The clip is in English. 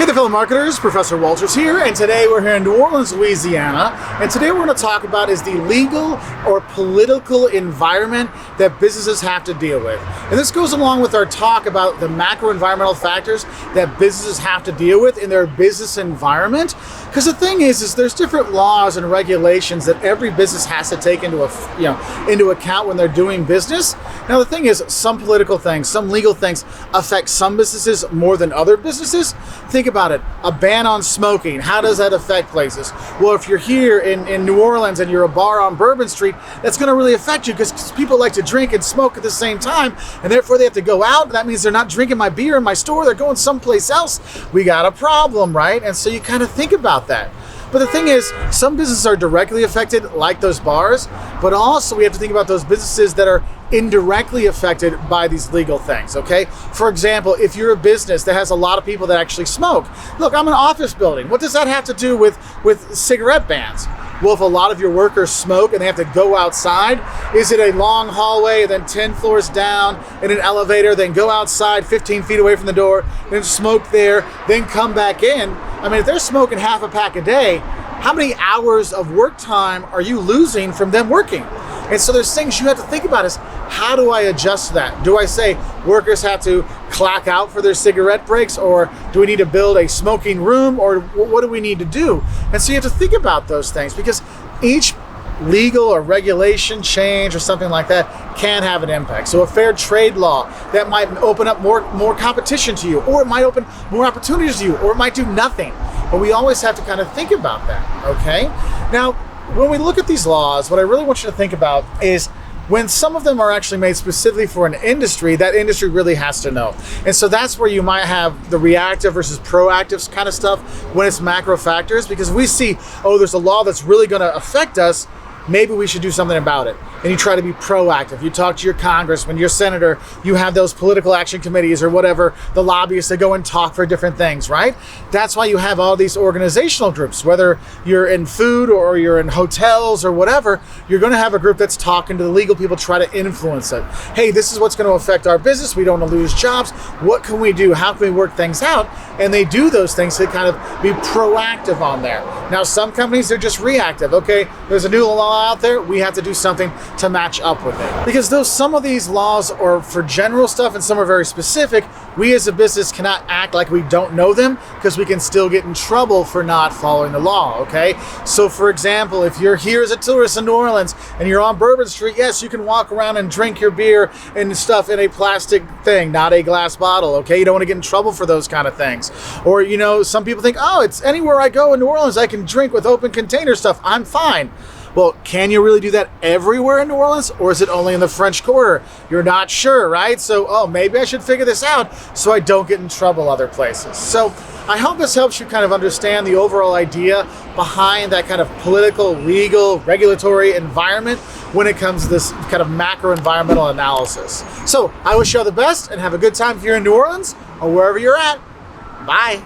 Hey there, fellow marketers, Professor Wolters here, and today we're here in New Orleans, Louisiana, and today we're going to talk about is the legal or political environment that businesses have to deal with. And this goes along with our talk about the macro environmental factors that businesses have to deal with in their business environment. Because the thing is there's different laws and regulations that every business has to take into account when they're doing business. Now the thing is, some political things, some legal things affect some businesses more than other businesses. Think about it, a ban on smoking, how does that affect places? Well, if you're here in New Orleans and you're a bar on Bourbon Street, that's going to really affect you because people like to drink and smoke at the same time, and therefore they have to go out. That means they're not drinking my beer in my store, they're going someplace else. We got a problem, right? And so you kind of think about that. But the thing is, some businesses are directly affected, like those bars, but also we have to think about those businesses that are indirectly affected by these legal things, okay? For example, if you're a business that has a lot of people that actually smoke, look, I'm an office building. What does that have to do with cigarette bans? Well, if a lot of your workers smoke and they have to go outside, is it a long hallway, then 10 floors down in an elevator, then go outside 15 feet away from the door, then smoke there, then come back in? I mean, if they're smoking half a pack a day, how many hours of work time are you losing from them working? And so there's things you have to think about is, how do I adjust to that? Do I say workers have to clock out for their cigarette breaks, or do we need to build a smoking room, or what do we need to do? And so you have to think about those things, because each legal or regulation change or something like that can have an impact. So a fair trade law that might open up more competition to you, or it might open more opportunities to you, or it might do nothing. But we always have to kind of think about that, okay? Now, when we look at these laws, what I really want you to think about is when some of them are actually made specifically for an industry, that industry really has to know. And so that's where you might have the reactive versus proactive kind of stuff when it's macro factors, because we see, oh, there's a law that's really going to affect us, maybe we should do something about it. And you try to be proactive. You talk to your congressman, your senator, you have those political action committees or whatever, the lobbyists that go and talk for different things, right? That's why you have all these organizational groups, whether you're in food or you're in hotels or whatever, you're going to have a group that's talking to the legal people, try to influence it. Hey, this is what's going to affect our business. We don't want to lose jobs. What can we do? How can we work things out? And they do those things to kind of be proactive on there. Now, some companies, they're just reactive. Okay, there's a new law out there, we have to do something to match up with it. Because though some of these laws are for general stuff and some are very specific, we as a business cannot act like we don't know them, because we can still get in trouble for not following the law, okay? So for example, if you're here as a tourist in New Orleans and you're on Bourbon Street, yes, you can walk around and drink your beer and stuff in a plastic thing, not a glass bottle, okay? You don't want to get in trouble for those kind of things. Or, you know, some people think, oh, it's anywhere I go in New Orleans, I can drink with open container stuff, I'm fine. Well, can you really do that everywhere in New Orleans, or is it only in the French Quarter? You're not sure, right? So, oh, maybe I should figure this out so I don't get in trouble other places. So I hope this helps you kind of understand the overall idea behind that kind of political, legal, regulatory environment when it comes to this kind of macro environmental analysis. So I wish you all the best and have a good time if you're in New Orleans or wherever you're at. Bye.